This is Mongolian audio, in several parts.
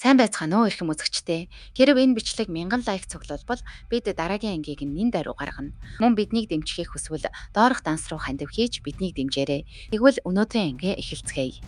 Сайн байцгаана уу эрхэм үзэгчдээ. Хэрв энэ бичлэг 1000 лайк цуглуулбал бид дараагийн ангийг нэн даруй гаргана. Мөн биднийг дэмжихийг хүсвэл доорх данс руу хандив хийж биднийг дэмжээрэй. Тэгвэл өнөөдрийн анги эхэлцгээе.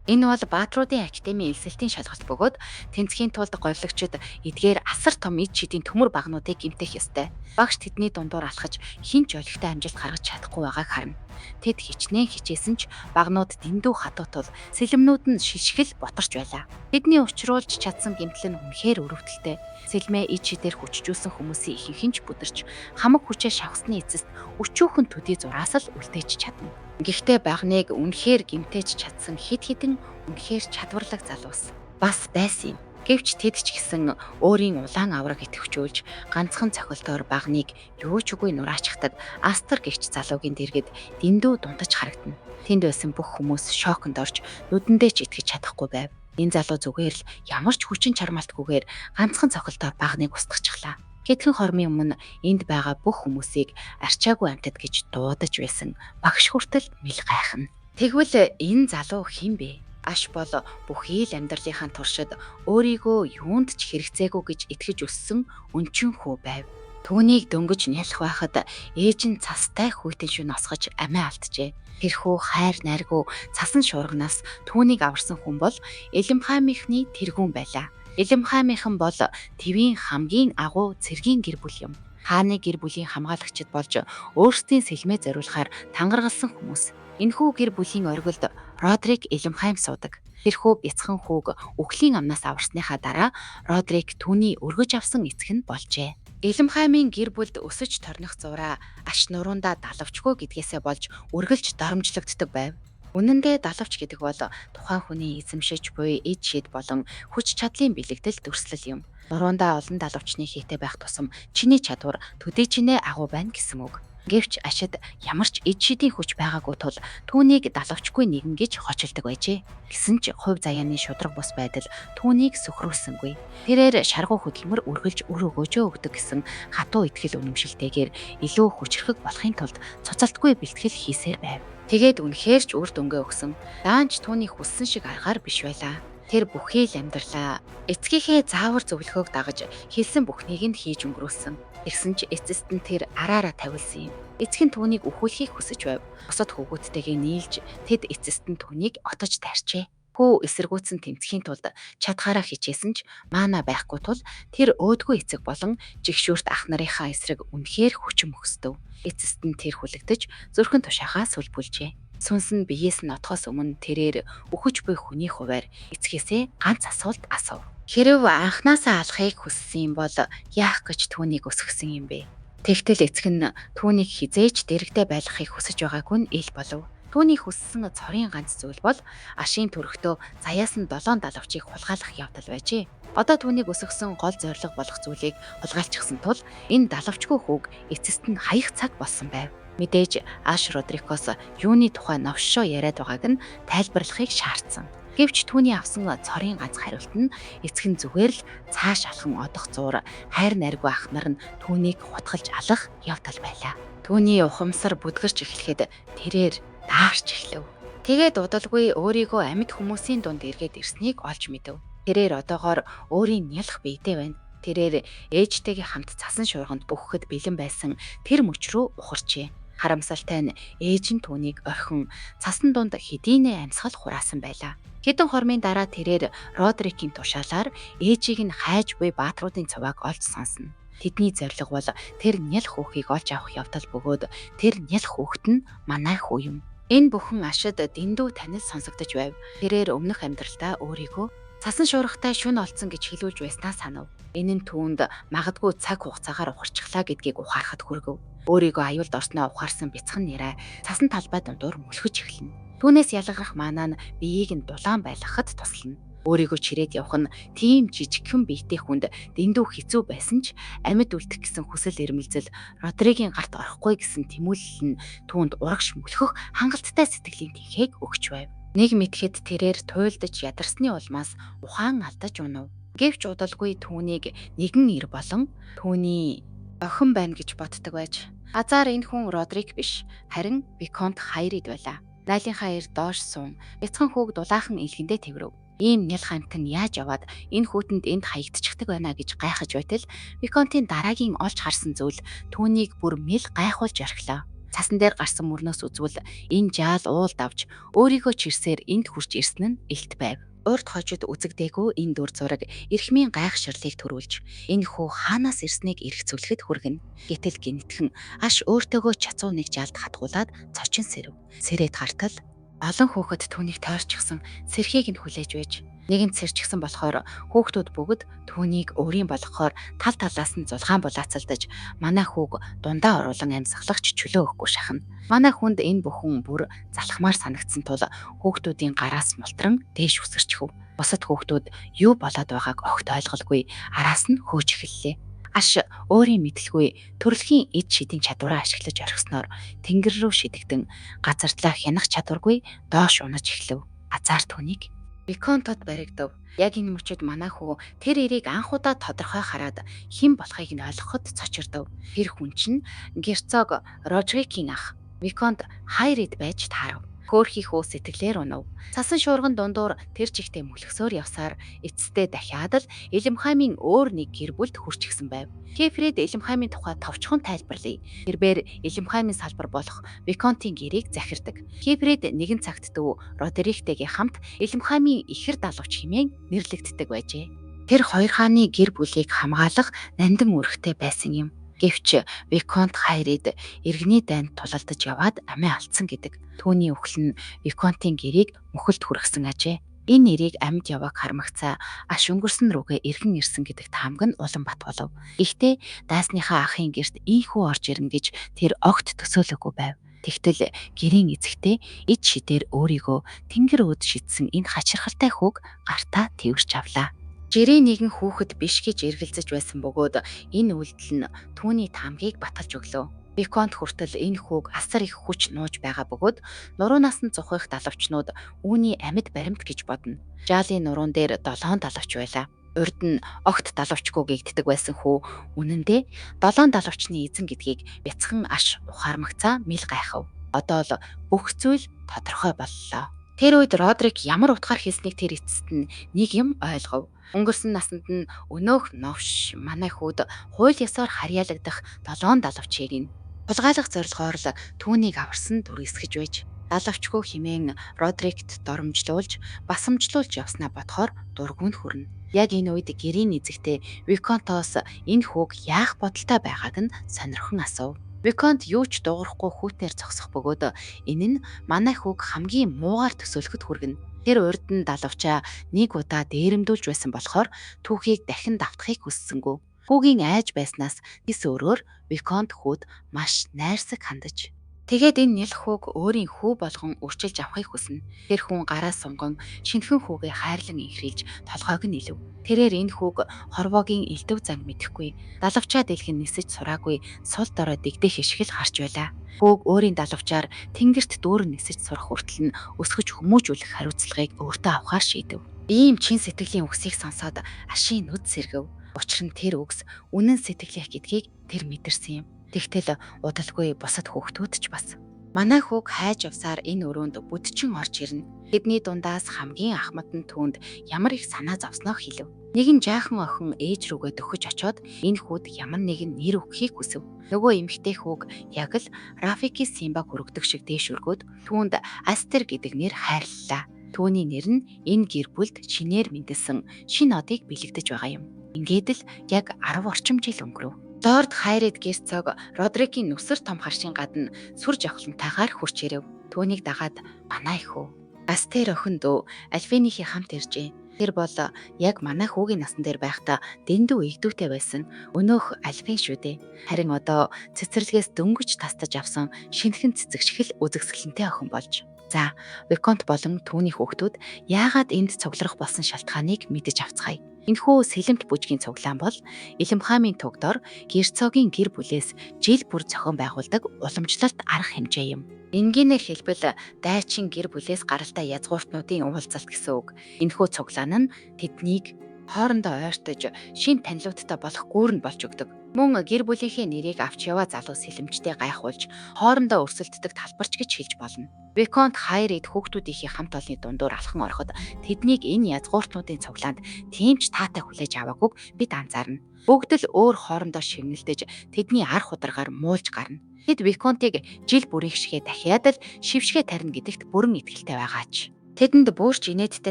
Энэ бол Баатруудын академийн элсэлтийн шалгалт бөгөөд тэнцхийн тулд говьлогчид эдгээр асар том эд шидийн төмөр багнуудыг гэмтэх ёстой. Багш тэдний дундуур алхаж хин ч олигтой амжилт гаргаж чадахгүй байгааг харна. Тэд хичнээн хичээсэн ч багнууд дэндүү хатуутал сэлэмнүүд нь шишгэл ботарч байлаа. Тэдний учруулж чадсан гэмтэл нь үнэхээр өрөвдөлтэй. Сэлмээ эд шидээр хүчжүүлсэн хүмүүсийн ихэнх нь ч бүдэрч хамаг хүчээ шавхсны эцэст өчүүхэн төдий зураас л үлдээж чадна. Гэхдээ багныг үнэхээр гэмтээж чадсан хэд хэдэн үнэхээр чадварлаг залуус бас байсан юм. Гэвч тэд ч гэсэн өөрийн улаан авраг идэвхжүүлж ганцхан цохилтоор багныг юу ч үгүй нураачдаг астар гихч залуугийн дэргэд дэндүү дундаж харагдана. Тэнд байсан бүх хүмүүс шоконд орж нүдэндээ ч итгэж чадахгүй байв. Энэ залуу зүгээр л ямар ч хүчин чармаалтгүйгээр ганцхан цохилтоор багныг устгачихлаа. Хэдхэн хормын өмнө энд байгаа бүх хүмүүсийг арчаагүй амьтад гэж дуудаж байсан багш хүртэл мэл гайхна. Тэгвэл энэ залуу хэн бэ? Аш бол бүхий л амьдралынхаа туршид өөрийгөө юунд ч хэрэгцээгүй гэж итгэж өссөн өнчин хүү байв. Түүнийг дөнгөж нялх байхад ээж нь цастай хүйтэн шүн осгож амиа алджээ. Тэрхүү хайр найргүй цасан шуурганаас түүнийг аварсан хүн бол Элэмхаймийнхны тэргүүн байлаа. Элэмхаймийнхан бол твийн хамгийн агуу цэргийн гэр бүл юм. Хааны гэр бүлийн хамгаалагчид болж өөрсдийн сэлмээ зориулахаар тангаргалсан хүмүүс. Энэхүү гэр бүлийн оргилд Родрик Элэмхайм суудаг. Тэрхүү бяцхан хүүг үхлийн амнаас аварсныхаа дараа Родрик түүний өргөж авсан эцэг нь болжээ. Элэмхаймын гэр бүлд өсөж торних зураа аш нуруундаа далавчгүй гэдгээсээ болж үргэлж дарамжлагддаг байв. Үнэндээ далавч гэдэг бол тухайн хүний эзэмшиж буй эд шид болон хүч чадлын бэлэгдэл дүрслэл юм. Нуруундаа олон далавчны хийтэй байх тусам чиний чадвар төдий чинээ агуу байна гэсэн үг. Гэвч ашид ямар ч эд шидийн хүч байгаагүй тул түүнийг далавчгүй нэгэн гэж хочилдог байжээ. Гэсэн ч хувь заяаны шудраг бус байдал түүнийг сөхрүүлсэнгүй. Тэрээр шаргуу хөдөлмөр үргэлж үр өгөөжөө өгдөг гэсэн хатуу итгэл үнэмшилтэйгээр илүү хүчрхэг болохын тулд цуцалтгүй бэлтгэл хийсээр байв. Тэгээд үнэхээр ч үр дүнгээ өгсөн. Даанч түүний хүссэн шиг аргаар биш байлаа. Тэр бүхий л амьдралаа эцгийнхээ заавар зөвлөгөөг дагаж хэлсэн бүхнийг нь хийж өнгөрүүлсэн. Тэгсэн ч эцэст нь тэр араараа тавилсан юм. Эцэг нь түүнийг өхүүлэхийг хүсэж байв. Бусад хүүгүүдтэйгээ нийлж тэд эцэст нь түүнийг отож тарьжээ. Хүү эсэргүүцэн тэмцэхийн тулд чадхаараа хичээсэн ч маана байхгүй тул тэр өөдгөө эцэг болон жигшүүрт ах нарынхаа эсрэг үнэхээр хүчин мөхсдөв. Эцэст нь тэр хүлэгдэж зүрхэн тушаахаа сүлбүлжээ. Сүнс нь биеэс нь отохоос өмнө тэрээр үхэж буй хүний хуваар эцгээсээ ганц асуулт асуув. Хэрв анхнаасаа алахыг хүссэн юм бол яах гэж түүнийг өсгсөн юм бэ? Тэгтэл эцэг нь түүнийг хизээж дэрэгдээ байлгахыг хүсэж байгаагүй нь ил болов. Түүний хүссэн цорын ганц зүйл бол ашийн төрхтөө заяас нь 7 далавчийг хулгайлах явдал байжээ. Одоо түүнийг өсгсөн гол зорилго болох зүйлийг хулгайлчихсан тул энэ далавчгүй хүүг эцэст нь хаях цаг болсон байв. Мэдээж Аш Родрикос юуны тухай новшоо яриад байгааг нь тайлбарлахыг шаардсан. Гэвч түүний авсан цорын ганц хариулт нь эцэг нь зүгээр л цааш алхан одох зуур хайр найргүй ах нар нь түүнийг хутгалж алах явдал байлаа. Түүний ухамсар бүдгэрч эхлэхэд тэрээр даарч эхлэв. Тэгээд удалгүй өөрийгөө амьд хүмүүсийн дунд эргээд ирснийг олж мэдэв. Тэрээр одоогоор өөрийн нялх биетэй байна. Тэрээр ээжтэйгээ хамт цасан шуурганд бүхэхэд бэлэн байсан тэр мөч рүү ухарчээ. Харамсалтай нь ээж нь түүнийг орхин цасан дунд хэдийнэ амьсгал хураасан байлаа. Хэдэн хормын дараа тэрээр Родрикийн тушаалаар ээжийг нь хайж буй баатруудын цувааг олж сонсно. Тэдний зорилго бол тэр нялх хүүхийг олж авах явдал бөгөөд тэр нялх хүүхэд нь манай хүү юм. Энэ бүхэн ашид дэндүү танил сонсогдож байв. Тэрээр өмнөх амьдралдаа өөрийгөө цасан шуургатай шүн олцсон гэж хэлүүлж байснаа санав. Энэ нь түүнд магадгүй цаг хугацаагаар ухарчихлаа гэдгийг ухаарахад хүргэв. Өөрийгөө аюулд орсноо ухаарсан бяцхан нэрээ цасан талбай дундуур мөлхөж эхэлнэ. Түүнээс ялгарх маанаа нь биеийг нь дулаан байлгахад туслана. Өөрийгөө чирээд явах нь тийм жижигхэн биетэй хүнд дэндүү хэцүү байсан ч амьд үлдэх гэсэн хүсэл эрмэлзэл Родригийн гарт орохгүй гэсэн тэмүүлэл нь түүнд урагш мөлхөх хангалттай сэтгэлийн тэнхээг өгч байв. Нэг мэдхэд тэрээр туйлдаж ядарсны улмаас ухаан алдаж унав. Гэвч удалгүй түүнийг нэгэн ир болон түүний охин байна гэж боддог байж азар энэ хүн Родрик биш харин Виконт Хайрид байлаа. Найлынхаа ир доош суун бяцхан хүүг дулаахан илгэндээ тэврэв. Ийм нял хамт нь яаж яваад энэ хүүтэнд энд хаягдчихдаг байна гэж гайхаж байтал Виконтын дараагийн олж харсан зүйл түүнийг бүр мэл гайхуулж орхилоо. Цасан дээр гарсан мөрнөөс үзвэл энэ жаал уул давж өөрийгөө чирсээр энд хурж ирсэн нь илт байв. Урд хожид үзэгдээгүй энэ дүр зураг эрхмийн гайхширлыг төрүүлж энэ хүү хаанаас ирснийг эргцүүлэхэд хүргэнэ. Гэтэл гинтхэн аш өөртөөгөө чацуу нэг жалд хатгуулад цочин сэрэв. Сэрээд хартал олон хүүхэд түүнийг тойрчихсан сэрхийг нь хүлээж байж нэгэнт сэрчихсэн болохоор хүүхдүүд бүгд түүнийг өөрийн болгохоор тал талаас нь зулгаан булаацалдаж манай хүүг дундаа оруулан амьсгалагч чөлөө өгөхгүй шахна. Манай хүнд энэ бүхэн бүр залхмаар санагдсан тул хүүхдүүдийн гараас мултран дээш үсгэрчихв. Бусад хүүхдүүд юу болоод байгааг огт ойлголгүй араас нь хөөж эхэллээ. Аш өөрийн мэдлгүй төрөлхийн эд шидийн чадвараа ашиглаж орхисноор тэнгэр рүү шидэгдэн газартлаа хянах чадваргүй доош унаж эхлэв. Азар түүнийг Виконтод баригдав. Яг энэ мөчид манай хүү тэр эрийг анхудаа тодорхой хараад хэн болохыг нь ойлгоход цочирдов. Тэр хүн чинь герцог Родрикийн ах Виконт Хайрид байж таарав. Хөөхий хүү сэтгэлээр унав. Цасан шуурган дундуур тэр чигтээ мөлгсөөр явсаар эцэстээ дахиад л Илэмхаймын өөр нэг гэр бүлд хүрчихсэн байв. Кефрид Илэмхаймын тухай товчхон тайлбарлая. Тэрбээр Илэмхаймын салбар болох Виконтын гэрийг захирдаг. Кефрид нэгэн цагт дүү Родериктэйгээ хамт Илэмхаймын ихэр далавч хэмээн нэрлэгддэг байжээ. Тэр хоёр хааны гэр бүлийг хамгаалах нандин үүрэгтэй байсан юм. Гэвч Виконт Хайрид иргэний дайнд тулалдаж яваад амиа алдсан гэдэг. Түүний өхөл нь Виконтын гэрийг мөхөлд хүргэсэн ажээ. Энэ нэрийг амьд яваг хармагцаа аш өнгөрсөн рүүгээ иргэн ирсэн гэдэгт хамаг нь Улаанбаат болов. Гэхдээ даасныхаа ахын герт ийхүү орж ирнэ гэж тэр огт төсөөлөөгүй байв. Тэгтэл гэрийн эзэгтээ эд шидээр өөрийгөө тэнгэр өөд шидсэн энэ хачирхалтай хүүг гартаа тэрвэрч авлаа. Жирийн нэгэн хүүхэд биш гэж эргэлзэж байсан бөгөөд энэ үйлдэл нь түүний таамгийг баталж өглөө. Виконт хүртэл энэ хүүг асар их хүч нууж байгаа бөгөөд нуруунаас нь зухих далавчнууд үүний амьд баримт гэж бодно. Жаалын нуруун дээр 7 далавч байлаа. Урд нь огт далавчгүй гэгддэг байсан хүү үнэндээ 7 далавчны эзэн гэдгийг бяцхан аш ухаармагцаа мэл гайхав. Одоо л бүх зүйл тодорхой боллоо. Тэр үед Родрик ямар утгаар хэлснийг тэр эцэст нь нэг юм ойлгов. Өнгөрсөн насанд нь өнөөх новш манай хүүд хууль ёсоор харьяалагдах 7 далавчийг нь тулгайлах зорилгоор л түүнийг аварсан дүрсгэж байж далавчгүй хэмээн Родрикт доромжлуулж басамжлуулж явснаа бодохоор дургүн хүрнэ. Яг энэ үед гэрийн эзэгтээ Виконтоос энэ хүүг яах бодолтой байгааг нь сонирхон асуув. Виконт юу ч дуугарахгүй хүүтээр зогсох бөгөөд энэ нь манай хүүг хамгийн муугаар төсөөлөхөд хүргэнэ. Тэр урд нь далавчаа нэг удаа дээрэмдүүлж байсан болохоор түүхийг дахин давтахыг хүссэнгүй. Хүүгийн айж байснаас тис өөрөөр Виконт хүүд маш найрсаг хандаж. Тэгээд энэ нэл хүүг өөрийн хүү болгон өрчилж авахыг хүснэ. Тэр хүн гараа сунган шинхэн хүүгээ хайрлан инхрийлж толгойг нь илэв. Тэрээр энэ хүүг хорвоогийн элдв занг мэдэхгүй, далавчаа дэлгэн нисэж сураагүй сул дорой дэгдэх ишгэл харж байлаа. Хүүг өөрийн далавчаар тэнгэрт дүүрэн нисэж сурах хүртэл нь өсгөж хүмүүжүүлэх хариуцлагыг өөртөө авахар шийдэв. Ийм чин сэтгэлийн үгсийг сонсоод ашийн нүд сэргэв. Учир нь тэр үгс үнэн сэтгэлийнх гэдгийг тэр мэдэрсэн юм. Тэгтэл удалгүй бусад хүүхдүүд ч бас. Манай хүүг хайж явсаар энэ өрөөнд бүдчин орж ирнэ. Тэдний дундаас хамгийн ахмад нь түүнд ямар их санаа зовсноо хэлв. Нэгэн жаахан охин ээж рүүгээ дөхөж очоод энэ хүүд ямар нэгэн нэр өгөхийг хүсв. Нөгөө эмэгтэй хүүг яг л Рафики Симба хүрэгдэг шиг дээш өргөөд түүнд Астер гэдэг нэр хайрлалаа. Түүний нэр нь энэ гэр бүлд шинээр мэндэлсэн шин одыг бэлэгдэж байгаа юм. Ингээд л яг 10 орчим жил өнгөрөв. Лорд Хайрид герцог Родрикийн нүсэр том харшийн гадна сүр жавхлантайгаар хурч ирэв. Түүнийг дагаад манай хүү Астер охин дөө Альфинихи хамт иржээ. Тэр бол яг манай хүүгийн насан дээр байхдаа дэндүү игдүүтэй байсан өнөөх Альфин шүү дээ. Харин одоо цэцэрлэгээс дөнгөж тастаж авсан шинэхэн цэцэгшгэл үзэгсгэлэнтэй охин болж. За, Виконт болон түүний хүүхдүүд яагаад энд цугларах болсон шалтгааныг мэдэж авцгаая. Энэхүү сэлэмт бүжгийн цуглаан бол Илэмхаймын тугдор герцогийн гэр бүлээс жил бүр зохион байгуулдаг уламжлалт арга хэмжээ юм. Энгийнээр хэлбэл дайчин гэр бүлээс гаралтай язгууртнуудын уулзалт гэсэн үг. Энэхүү цуглаан нь тэднийг хоорондоо ойртож шин танилуудтай болох гүүр нь болж өгдөг. Мөн гэр бүлийнхээ нэрийг авч яваа залуу сэлэмжтэй гайхуулж хоорондоо өрсөлддөг талбарч гэж хэлж болно. Виконт Хайрид хүүхдүүдийнхээ хамт олонны дундуур алхан ороход тэднийг энэ язгууртнуудын цуглаанд тийм ч таатай хүлээж аваагүйг бид анзаарна. Бүгд л өөр хоорондоо шивнэлдэж тэдний ар хударгаар муулж гарна. Тэд Виконтыг жил бүрийгшгээ дахиад л шившгэ тарина гэдэгт бүрэн итгэлтэй байгаач. Тэдэнд буурч инээдтэй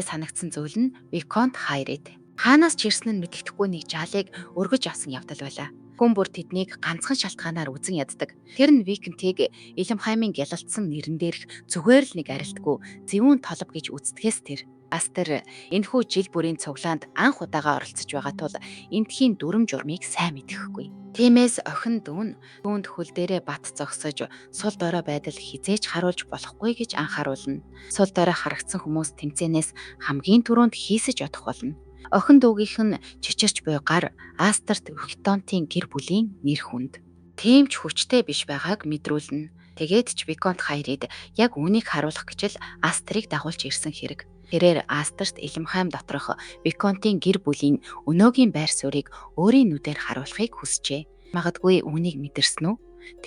санагдсан зүйл нь Виконт Хайрид. Хаанаас ч ирсэн нь мэддэхгүй нэг жаалыг өргөж авсан явдал байлаа. Хүн бүр тэднийг ганцхан шалтгаанаар үзэн яддаг. Тэр нь Виконтыг Илэмхаймын гялалтсан нэрэн дээрх зүгээр л нэг арилтгүй зөвүүн толб гэж үздэгээс тэр. Астер энэхүү жил бүрийн цуглаанд анх удаага оролцож байгаа тул эндхийн дүрм журмыг сайн мэдэхгүй. Тиймээс охин дүүн түүнд хөл дээрээ бат зогсож сул дорой байдал хизээч харуулж болохгүй гэж анхааруулна. Сул дорой харагдсан хүмүүс тэмцээнээс хамгийн түрүүнд хийсэж одох болно. Охин дүүгийнх нь чичирч буй гар Астерт Виконтын гэр бүлийн нэр хүнд. Тийм ч хүчтэй биш байгааг мэдрүүлнэ. Тэгээд ч Виконт Хайрид яг үүнийг харуулах гэж л Астерыг дагуулж ирсэн хэрэг. Тэрээр Астерт Илэмхайм доторх Виконтын гэр бүлийн өнөөгийн байр суурийг өөрийн нүдээр харуулахыг хүсжээ. Магадгүй үүнийг мэдэрсэн үү?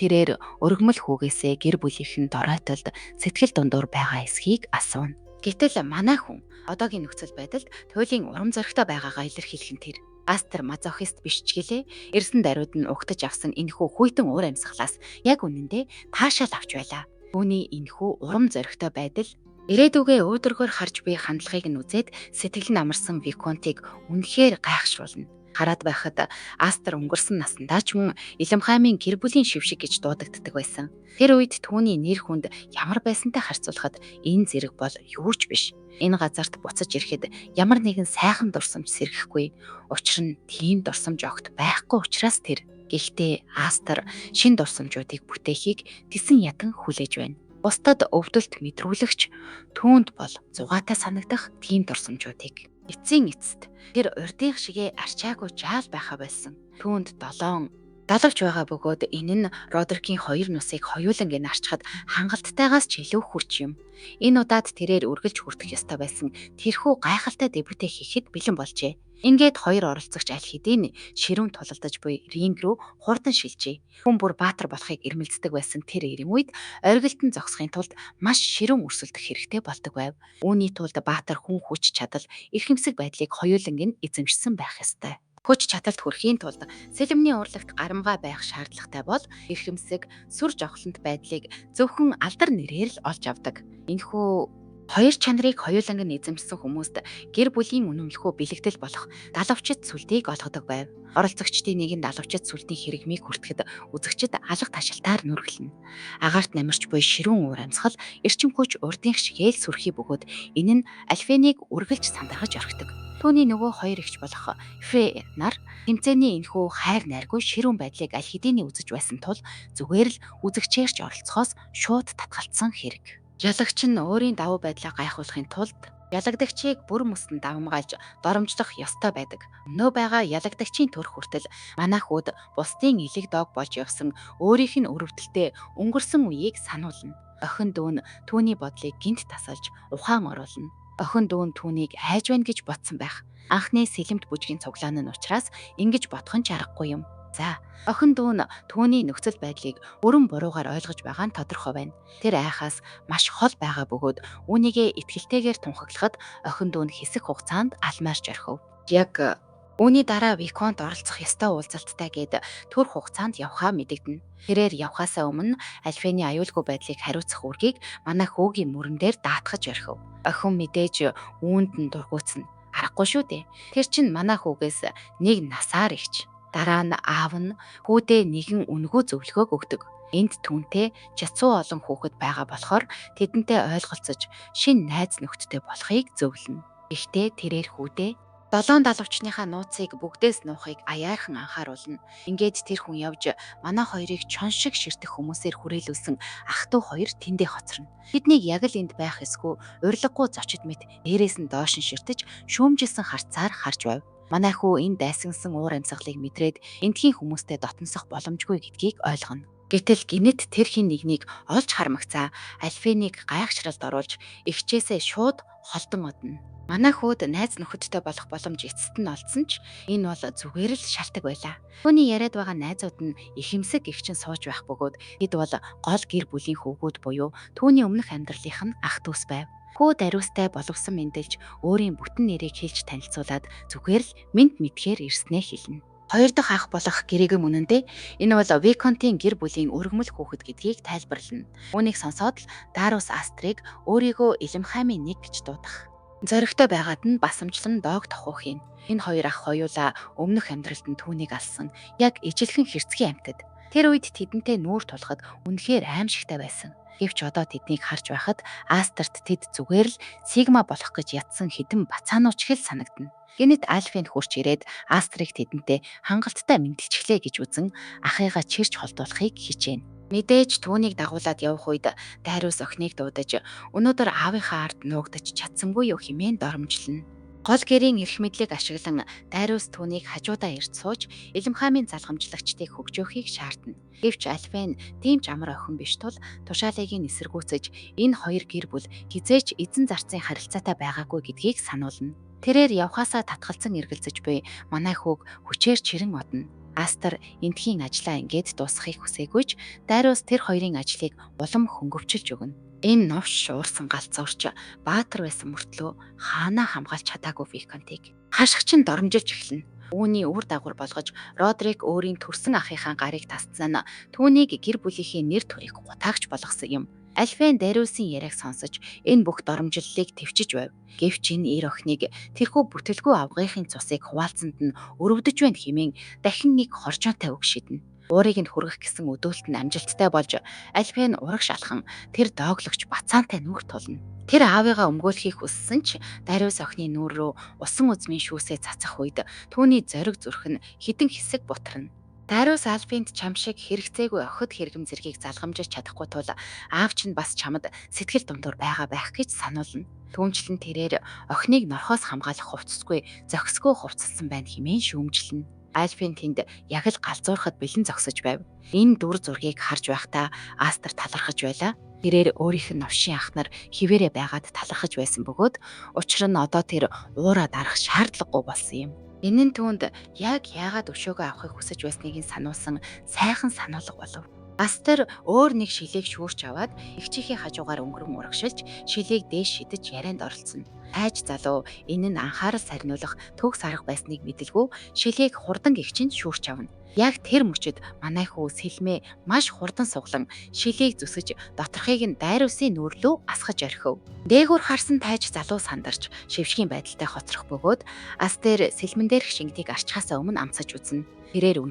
Тэрээр өргөмөл хүүгээсээ гэр бүлийнхэн доройтолд сэтгэл дундуур байгаа эсхийг асууна. Гэтэл манай хүн одоогийн нөхцөл байдалд туйлын урам зоригтой байгаагаа илэрхийлэх нь тэр. Астер мазохист биш ч гэлээ эрсэн даруйд нь угтаж авсан энэхүү хүйтэн уур амьсгалаас яг үнэндээ таашаал авч байлаа. Түүний энэхүү урам зоригтой байдал ирээдүгээ өөдрөгөөр харж буй хандлагыг нь үзээд сэтгэл нь амарсан Виконтыг үнэхээр гайхшруулна. Хараад байхад Астер өнгөрсөн наснда ч мөн Илэмхаймын гэр бүлийн шившиг гэж дуудагддаг байсан. Тэр үед түүний нэр хүнд ямар байсантай харьцуулахад энэ зэрэг бол юу ч биш. Энэ газарт буцаж ирэхэд ямар нэгэн сайхан дурсамж сэргэхгүй. Учир нь тийм дурсамж огт байхгүй учраас тэр. Гэхдээ Астер шин дурсамжуудыг бүтээхийг тесэн ядан хүлээж байна. Бусдад өвдөлт мэдрүүлэгч түүнд бол зугаатай санагдах тийм дурсамжуудыг. Эцсийн эцэст тэр урдынх шигээ арчаагүй жаал байха байсан. Түүнд 7 далавч байгаа бөгөөд энэ нь Родрикийн 2 нусыг хоёуланг арчхад хангалттайгаас ч илүү хүч юм. Энэ удаад тэрээр үргэлж хүртэх ёстой байсан тэрхүү гайхалтай дебютээ хийхэд бэлэн болжээ. Ингээд хоёр оролцогч аль хэдийн ширүүн тулалдаж буй ринг рүү хурдан шилжээ. Хүн бүр баатар болохыг эрмэлздэг байсан тэр ирэн үед оргилтон зогсохын тулд маш ширүүн өрсөлдөх хэрэгтэй болдог байв. Үүний тулд баатар хүн хүч чадал, эрхэмсэг байдлыг хоёуланг нь эзэмшсэн байх ёстой. Хүч чадалд хүрэхийн тулд сэлэмний урлагт гарамгай байх шаардлагатай бол эрхэмсэг, сүр жавхлант байдлыг зөвхөн алдар нэрээр л олж авдаг. Энэхүү хоёр чанарыг хоёуланг нь эзэмшсэн хүмүүст гэр бүлийн үнэмлэхүй бэлэгдэл болох далавчид сүлдийг олгодог байв. Оролцогчдын нэгэнд далавчид сүлдийн хэрэгмийг хүртэхэд үзэгчид алга ташилтаар нүргэлнэ. Агаарт намирч буй ширүүн уур амьсгал эрчим хүч урдынх шигээл сүрхий бөгөөд энэ нь Альфеныг үргэлж сандаргаж орхидог. Түүний нөгөө хоёр эгч болох Фрей нар тэмцээний энэхүү хайр найргүй ширүүн байдлыг аль хэдийн үзэж байсан тул зүгээр л үзэгчээрч оролцохоос шууд татгалцсан хэрэг. Ялагч нь өөрийн давуу байдлаа гайхуулахын тулд ялагдагчийг бүр мөсн давмгаалж доромжлох ёстой байдаг. Өнөө байгаа ялагдагчийн төрх хүртэл манайхууд бусдын элэг дог болж явсан өөрийнх нь өрөвдөлтөд өнгөрсөн үеийг сануулна. Охин дүүн түүний бодлыг гинт тасалж ухаан оруулна. Охин дүүн түүнийг хайж байна гэж бодсон байх. Анхны сэлэмт бүжгийн цуглаан нь учраас ингэж бодох нь ч аргагүй юм. За, охин дүүн түүний нөхцөл байдлыг бүрэн буруугаар ойлгож байгаа нь тодорхой байна. Тэр айхаас маш хол байгаа бөгөөд үүнийгээ итгэлтэйгээр тунхаглахад охин дүүн хэсэг хугацаанд алмаарч орхив. Яг үүний дараа Виконт оролцох ёстой уулзалттай гээд төр хугацаанд явхаа мэдэгдэнэ. Тэрээр явхаасаа өмнө Альфений аюулгүй байдлыг хариуцах үргийг манай хөөгийн мөрөн дээр даатгаж орхив. Охин мэдээж үүнд нь дургуутсна. Аргагүй шүү дээ. Тэр чинь манай хөөгөөс нэг насаар ихч. Дараа нь аав нь хүүдээ нэгэн үнэгүй зөвлөгөөг өгдөг. Энд түүнтэй жацуу олон хүүхэд байгаа болохоор тэдэнтэй ойлголцож шинэ найз нөхдөдтэй болохыг зөвлөнө. Гэхдээ тэрээр хүүдээ 7 далавчныхаа нууцыг бүгдээс нуухыг аяархан анхааруулна. Ингээд тэр хүн явж манай хоёрыг чон шиг ширтэх хүмүүсээр хүрээлүүлсэн ах トゥ хоёр тэндээ хоцорно. Тэднийг яг л энд байх эсгүй урилгагүй зочид мэт дээрээс нь доош нь ширтэж шүүмжилсэн харцаар харж байв. Манай хүү энэ дайсансан уур амьсгалыг мэдрээд эндхийн хүмүүстэй дотносох боломжгүй гэдгийг ойлгоно. Гэтэл гинэт тэр хин нэгнийг олж хармагцаа Альфеныг гайхшралд оруулж эгчээсээ шууд холдон одно. Манай хүүд найз нөхөдтэй болох боломж эцэст нь олдсон ч энэ бол зүгээр л шалтгаан байлаа. Түүний яриад байгаа найзууд нь ихэмсэг гихчин сууж байх бөгөөд тэд бол гол гэр бүлийн хөвгүүд буюу түүний өмнөх амьдралынх нь ах дүүс байв. Хүү даруйстай боловсон мэндэлж өөрийн бүтэн нэрийг хэлж танилцуулаад зүгээр л мэд мэдхээр ирснээ хэлнэ. Хоёр дахь ах болох гэрээгийн үнэндээ энэ бол Виконтийн гэр бүлийн өргөмөл хүүхэд гэдгийг тайлбарлана. Үүнийг сонсоод л Дарус Астрыг өөрийгөө Илэмхаймын нэг гэж дуудах. Зоригтой байгаад нь басамжлан доог тохуух юм. Энэ хоёр ах хоёулаа өмнөх амьдралд нь түүнийг алсан яг ижилхэн хэрцгий амьтад. Тэр үед тэдэнтэй нүүр тулахад үнэхээр аимшигтай байсан. Гэвч одоо тэднийг харж байхад Астрт тэд зүгээр л Сигма болох гэж ядсан хідэн бацаанууч хэл санагдана. Гэнэт Альфийн хурч ирээд Астрыг тэдэнтэй хангалттай мэдлэгчлээ гэж үзэн ахыгаа чирч холдуулахыг хичээнэ. Мэдээж түүнийг дагуулад явах үед Дариус охиныг дуудаж өнөөдөр аавынхаа ард нуугдаж чадсангүй юу хэмээн доромжлно. Гол гэрийн эрх мэдлийг ашиглан Дариус түүнийг хажуудаа ирж сууж Илэмхаймын залгамжлагчдыг хөгжөөхийг шаардна. Гэвч Альфен тийм ч амар охин биш тул тушаалыг эсэргүүцэж энэ хоёр гэр бүл хизээч эзэн зарцын харилцаатай байгаагүй гэдгийг сануулна. Тэрээр явхаасаа татгалзан эргэлзэж буй манай хүүг хүчээр чирэн одно. Астер эндхийн ажлаа ингээд дуусгахыг хүсээгүйч Дариус тэр хоёрын ажлыг улам хөнгөвчилж өгнө. Энэ новш уурсан галзуурч баатар байсан мөртлөө хаанаа хамгаалж чадаагүй Виконтыг хашгич нь доромжилж эхэлнэ. Үүний үр дагавар болгож Родрик өөрийн төрсөн ахыхаа гарыг тасцсан нь түүнийг гэр бүлийнхээ нэр төрийг гутаагч болгосон юм. Альфен Дариусын яриаг сонсож энэ бүх доромжллыг төвчж байв. Гэвч энэ эр охиныг тэрхүү бүтэлгүй авгийнхын цусыг хуваалцанд нь өрөвдөж байна хэмээн дахин нэг хоржоонтой үг шиднэ. Уурыг нь хүргэх гэсэн өдөөлт нь амжилттай болж Альфен урагш алхан тэр дооглогч бацаантай нүрт тулна. Тэр аавыгаа өмгөөлөхийг хүссэн ч Дариус охины нүур рүү усан үзмийн шүүсээ цацах үед түүний зориг зүрх нь хідэн хэсэг бутарна. Дариус Альфинд чам шиг хэрэгцээгүй охид хэрэгэм зэргийг залгамжиж чадахгүй тул аав чинь бас чамд сэтгэл дундуур байгаа байх гэж сануулна. Түүнчлэн тэрээр охиныг норхоос хамгаалах хувцасгүй зохисгүй хувцалсан байна хэмээн шүүмжлэнэ. Альфин тэнд яг л галзуурахад бэлэн зогсож байв. Энэ дүр зургийг харж байхдаа Астер талархаж байлаа. Тэрээр өөрийнх нь новшийн ах нар хിവэрэ байгаад талархаж байсан бөгөөд учир нь одоо тэр уураа дарах шаардлагагүй болсон юм. Энэ нь түүнд яг яагаад өшөөгөө авахыг хүсэж байсныг сануулсан сайхан сануулга болов. Астер өөр нэг шилийг шүүрч аваад эгчийнхээ хажуугаар өнгөрөн урагшилж шилийг дээш шидэж ярианд оролцсон. Айж залуу энэ нь анхаарал сарниулах төгс арга байсныг мэдэлгүй шилийг хурдан эгчинд шүүрч авна. Яг тэр мөчид манай хүү сэлмээ маш хурдан суглан шилийг зүсэж доторхыг нь Дариусын нүрлөө асгаж орхив. Дээгүүр харсан тайж залуу сандарч шившгийн байдалтай хоцрох бөгөөд Астер сэлмэн дээрх шингэдгийг арчхаасаа өмнө амсаж үзнэ. Тэрээр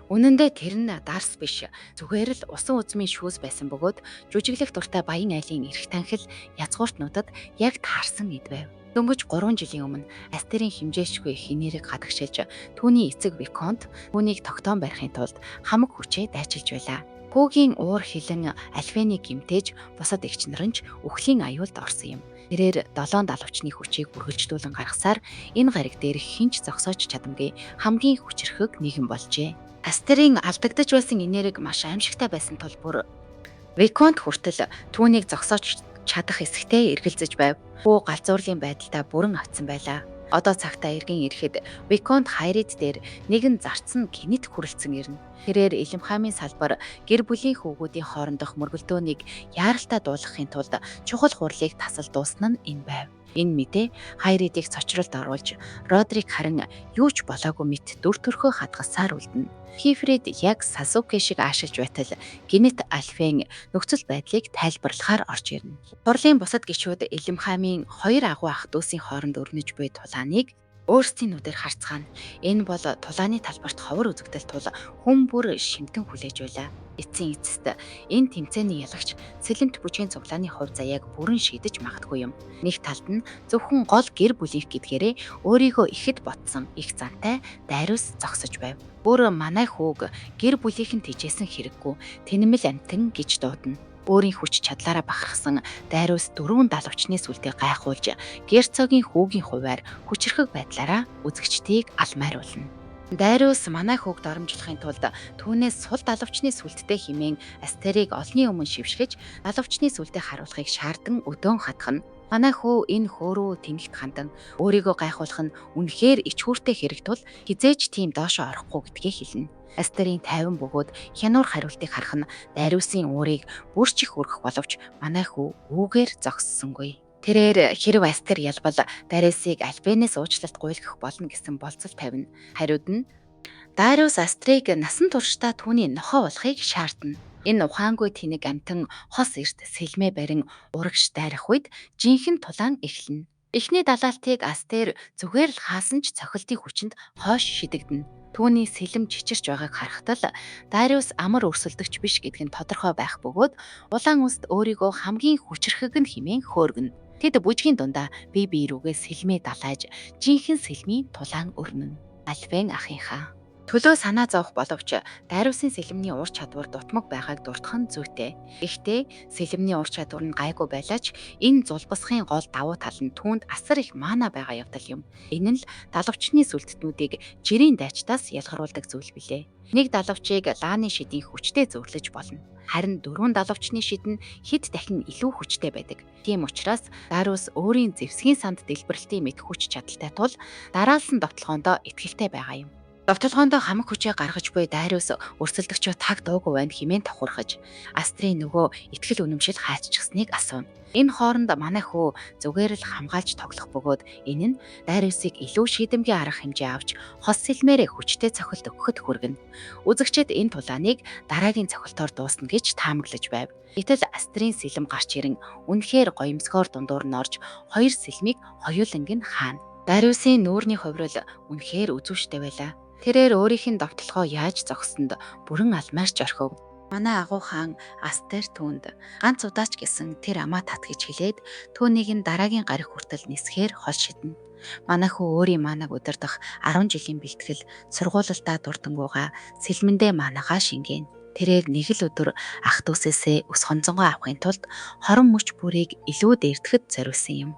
үнэн дээр тэр нь дарс биш зүгээр л усан үзмийн шүүс байсан бөгөөд жүжиглэх дуртай баян айлын эрх танхил язгууртнуудад яг таарсан эд байв. Дөнгөж 3 жилийн өмнө Астерийн хэмжээшгүй хинээрийг гадагшилж түүний эцэг Виконт түүнийг тогтоон барихын тулд хамаг хүчээ дайчилж байлаа. Хүүгийн уур хилэн Альфеныг гимтээж бусад эгч нар нь үхлийн аюулд орсон юм. Тэрээр 7 далавчны хүчийг үргэлжлүүлэн гаргасаар энэ гариг дээр хинч зогсоож чадамгүй хамгийн хүчрхэг нэгэн болжээ. Астерийн алдагдаж байсан энерги маш аимшигтай байсан тул бүр Виконт хүртэл түүнийг зогсоож чадах эсэгтэй эргэлзэж байв. Хүү галзуурлын байдалтай бүрэн автсан байлаа. Одоо цагтаа эргэн ирэхэд Виконт хайрид дээр нэгэн зарцсан гинэт хүрэлцэн ирнэ. Тэрээр Илэмхаймын салбар гэр бүлийн хүүгүүдийн хоорондох мөргөлдөөнийг яаралтай дуулгахын тулд чухал хурлыг тасал дуусна нь энэ байв. Энэ мэдээ хайридыг цочролд оруулж Родрик харин юу ч болоогүй мэт дүр төрхөө хадгалсаар үлдэнэ. Хифрид яг Сасуке шиг аашилж байтал гинэт Альфен нөхцөл байдлыг тайлбарлахаар орж ирнэ. Турлын бусад гишүүд Илэмхаймын 2 агуу ах дүүсийн хооронд өрнөж буй тулааныг өөрсдийн нүдээр харцгаана. Энэ бол тулааны талбарт ховор үзэгдэл тул хүн бүр шимтэн хүлээж байлаа. Эцсийн эцэст энэ тэмцээний ялагч сэлэнт бүжгийн цуглааны хувь заяаг бүрэн шийдэж магадгүй юм. Нэг талд нь зөвхөн гол гэр бүлийнх гэдгээрээ өөрийгөө ихэд ботсон их зантай Дариус зогсож байв. Бүр манай хүүг гэр бүлийнхэн тэжээсэн хэрэггүй тэнэмэл амтан гэж дуудана. Өөрийн хүч чадлаараа бахархсан Дариус 4 далавчны сүлдээ гайхуулж герцогийн хүүгийн хуваар хүчрхэг байдлаараа үзэгчдийг алмайруулна. Дариус манай хүүг доромжлохын тулд түүнээс сул далавчны сүлдтэй хэмээн Астерийг олонний өмнө шившгэж далавчны сүлдээ харуулахыг шаардсан өдөөн хатгана. Манай хүү энэ хөөрөө тэнгит хандан өөрийгөө гайхуулах нь үнэхээр ичхүүртэй хэрэг тул хизээж тийм доошо орохгүй гэдгээ хэлнэ. Астерийн тайван бөгөөд хянуур хариултыг харах нь Дариусын уурыг бүрчих хүргэх боловч манай хүү үүгээр зогссонгүй. Тэрээр хэрв Астер ялбал Дариусыг Альбенээс уучлалт гуйлгах болно гэсэн болцол тавина. Хариуд нь Дариус Астрийг насан туршдаа түүний нохой болохыг шаардна. Энэ ухаангүй тэнэг амтан хос эрт сэлмээ барин урагш дайрах үед жинхэнэ тулаан эхэлнэ. Эхний далаалтыг Астер зүгээр л хаасан ч цохилтын хүчинд хойш шидэгдэнэ. Түүний сэлэм чичирч байгааг харахад л Дариус амар өрсөлдөгч биш гэдг нь тодорхой байх бөгөөд улаан үст өөрийгөө хамгийн хүчрэхэг нь хэмээн хөөргөнө. Тэд бүжгийн дундаа бие бие рүүгээ сэлмээ далайж жинхэнэ сэлмийн тулаан өрнөнө. Альбен ахынхаа төлөө санаа зовох боловч Дариусын сэлэмний ур чадвар дутмаг байгааг дурдах нь зүйтэй. Гэхдээ сэлэмний ур чадвар нь гайгүй байлаач энэ зулбасхын гол давуу тал нь түүнд асар их маана байгаа явдал юм. Энэ нь л далавчны сүлдтнүүдийг жирийн дайчдаас ялгаруулдаг зүйл билээ. Нэг далавчийг лааны шидийн хүчтэй зөөрлөж болно. Харин дөрвөн далавчны шид нь хэд дахин илүү хүчтэй байдаг. Тийм учраас Дариус өөрийн зэвсгийн санд дэлбэрэлтийн мэд хүч чадалтай тул дараалсан довтлогоондоо итгэлтэй байгаа юм. Довтлогоондоо хамаг хүчээ гаргаж буй Дариус өрсөлдөгчөө таг дуугүй байна хэмээн тохурхаж Астрийн нөгөө итгэл үнэмшил хайччихсныг асууна. Энэ хооронд манай хүү зүгээр л хамгаалж тоглох бөгөөд энэ нь Дариусыг илүү шийдэмгий арга хэмжээ авч хос сэлмээрээ хүчтэй цохилт өгөхөд хүргэнэ. Үзэгчид энэ тулааныг дараагийн цохилтоор дуусна гэж таамаглаж байв. Гэтэл Астрийн сэлэм гарч ирэн үнэхээр гоёмсгоор дундуур нь орж хоёр сэлмийг хоёуланг нь хаана. Дариусын нүүрний хувирал үнэхээр үзүүштэй байлаа. Тэрээр өөрийнх нь довтлогоо яаж зогсонд бүрэн алмаарч орхив. Манай агуу хаан Астер түүнд ганц удаач гэсэн тэр амаа татгиж хэлээд түүнийг нь дараагийн гариг хүртэл нисгээр хол шиднэ. Манай хүү өөрийн маанаг удирдах 10 жилийн бэлтгэл сургуулалтаа дурдангуугаа сэлмэндээ маанагаа шингээн. Тэрээр нэг л өдөр ах дүүсээсээ ус хонцонгоо авахын тулд хорон мөч бүрийг илүү дээрдэхэд зориулсан юм.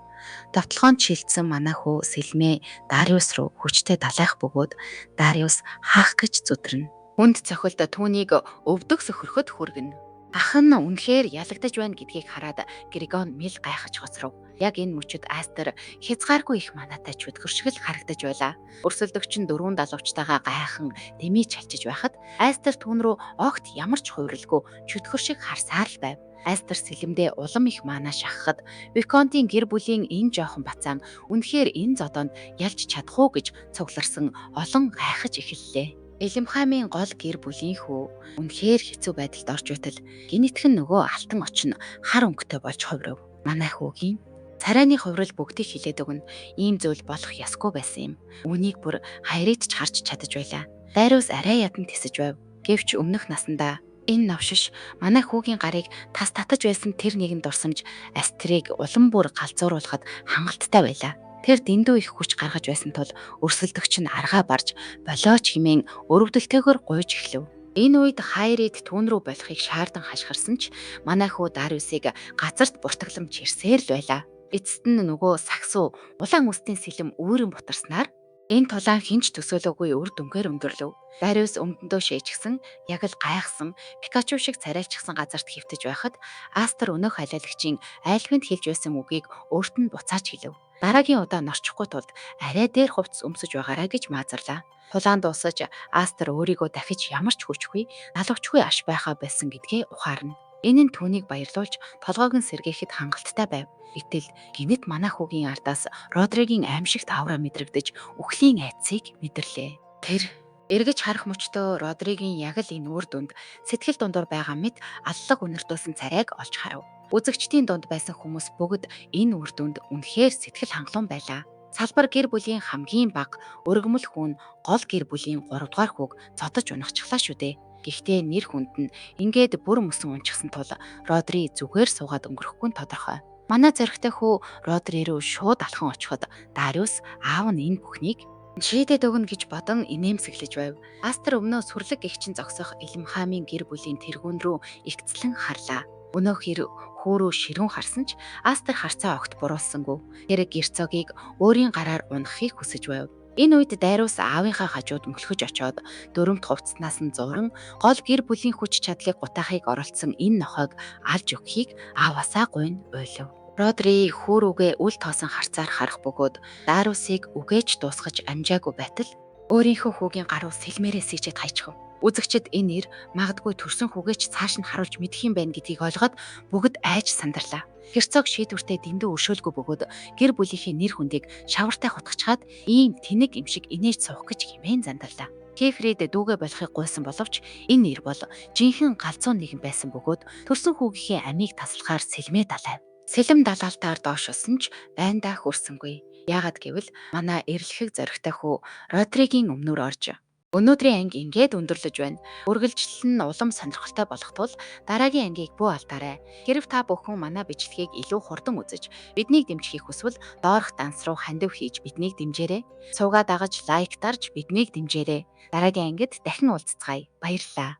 Довтлогоонд шилжсэн манай хүү сэлмээ Дариус руу хүчтэй далайх бөгөөд Дариус хаах гэж зүтрэнэ. Хүнд цохилт түүнийг өвдөг сөхөрөхөд хүргэнэ. Ах нь үнэхээр ялагдаж байна гэдгийг хараад Григон мэл гайхаж хоцров. Яг энэ мөчөд Астер хязгааргүй их манатай чөтгөршгөл харагдаж байлаа. Өрсөлдөгч нь дөрвөн далавчтайгаа гайхан дэмий чалчиж байхад Астер түүн рүү огт ямар ч хувирлгүй чөтгөршиг харсаар л байв. Астер сэлэмдээ улам их маана шахахад Виконтийн гэр бүлийн энэ жоохон бацаан үнэхээр энэ зодоонд ялж чадах уу гэж цугларсан олон гайхаж эхэллээ. Элимхамын гол гэр бүлийн хүү үнэхээр хэцүү байдалд орж байтал гинэтхэн нөгөө алтан очин хар өнгөтэй болж хувирав. Манай хүүгийн царайны хувирал бүгдийг хилээд өгнө. Ийм зүйл болох ясгүй байсан юм. Үнийг бүр хайрыг ч харж чадаж байлаа. Дариус арай ядан тисэж байв. Гэвч өмнөх насандаа энэ навшиш манай хүүгийн гарыг тас татаж байсан тэр нэгэн дурсамж Астрийг улам бүр галзууруулахад хангалттай байлаа. Тэр дэндүү их хүч гаргаж байсан тул өрсөлдөгч нь аргаа барж болооч хэмээн өрөвдөлтэйгээр гуйж эхлэв. Энэ үед Хайрид түүн рүү болохыг шаардан хашгирсан ч манай хүү Дариусыг газарт буртаглам чирсээр л байлаа. Эцэст нь нөгөө сагсуу улаан үстийн сэлэм үүрэн бутарснаар энэ тулаан хинч төсөөлөөгүй үр дүнгээр өнгөрлөв. Дариус өмдөндөө шээжгсэн, яг л гайхсан, Пикачу шиг царайлчихсан газарт хөвтөж байхад Астер өнөөх халиалагчийн айлхынд хэлж байсан үгийг өөрт нь буцааж хэлв. Дараагийн удаа норчихгүй тулд арай дээр хувцс өмсөж байгаарай гэж маазарлаа. Тулаан дуусаж Астер өөрийгөө дахиж ямар ч хүчгүй, налавчгүй аш байхаа байсан гэдгээ ухаарна. Энэ нь түүнийг баярлуулж толгойг нь сэргээхэд хангалттай байв. Гэтэл гинэт манай хүүгийн ардаас Родригийн аимшигт авраа мэдрэгдэж үхлийн айцыг мэдэрлээ. Тэр эргэж харах мөчтөө Родригийн яг л энэ үр дүнд сэтгэл дундуур байгаа мэт аллаг үнэрдүүлсэн царайг олж харав. Үзэгчдийн дунд байсан хүмүүс бүгд энэ үр дүнд үнэхээр сэтгэл хангалуун байлаа. Салбар гэр бүлийн хамгийн бага өргөмөл хүн гол гэр бүлийн 3 дугаар хүүг цодож унахчихлаа шүү дээ. Гэхдээ нэр хүнд нь ингээд бүр мөсөн унчихсан тул Родри зүгээр суугаад өнгөрөхгүй нь тодорхой. Манай зоригтой хүү Родри рүү шууд алхан очиход Дариус аав нь энэ бүхнийг шийдээд өгнө гэж бодон инээмсэглэж байв. Астер өмнөө сүрлэг гихчин зогсох Илмхамын гэр бүлийн тэргүүн рүү игцлэн харлаа. Өнөөх хэр хөөрөө ширүүн харсан ч Астер харцаа огт буруулсангүй. Тэр герцогийг өөрийн гараар унахыг хүсэж байв. Энэ үед Дариус аавынхаа хажууд мөлхөж очоод дөрөмт хувцснаас нь зуран гол гэр бүлийн хүч чадлыг гутаахыг оролцсон энэ нохойг алж өгөхийг ааваасаа гуйн уйлав. Родри хөөрүүгээ үл тоосон харцаар харах бөгөөд Дарусыг үгээж дуусгаж амжаагүй байтал өөрийнхөө хүүгийн гаруй сэлмээрээ сийчээд хайчихв. Үзэгчид энэ нэр магадгүй төрсөн хүүгээч цааш нь харуулж мэдэх юм байна гэдгийг ойлгоод бүгд айж сандарлаа. Герцог шийдвэртээ дэндүү өршөөлгүй бөгөөд гэр бүлийнхээ нэр хүндийг шавартай хутгачаад ийм тэнэг юм шиг инээж суух гэж хэмээн зандарлаа. Кефрид дүүгээ болохыг гуйсан боловч энэ нэр бол жинхэнэ галзуун нэгэн байсан бөгөөд төрсөн хүүгийнхээ амийг таслахаар сэлмээ далайв. Сэлэм далаалтаар доош усан ч байндаа хүрсэнгүй. Яагад гэвэл манай эрлэхийг зоригтой хүү Родригийн өмнөр орж өнөөдрийн анги ингээд өндөрлөж байна. Үргэлжлэл нь улам сонирхолтой болох тул дараагийн ангийг бүү алдаарай. Хэрв та бүхэн манай бичлэгийг илүү хурдан үзэж биднийг дэмжихийг хүсвэл доорх данс руу хандив хийж биднийг дэмжээрэй. Суугаа дагаж лайк дарж биднийг дэмжээрэй. Дараагийн ангид дахин уулзцгаая. Баярлалаа.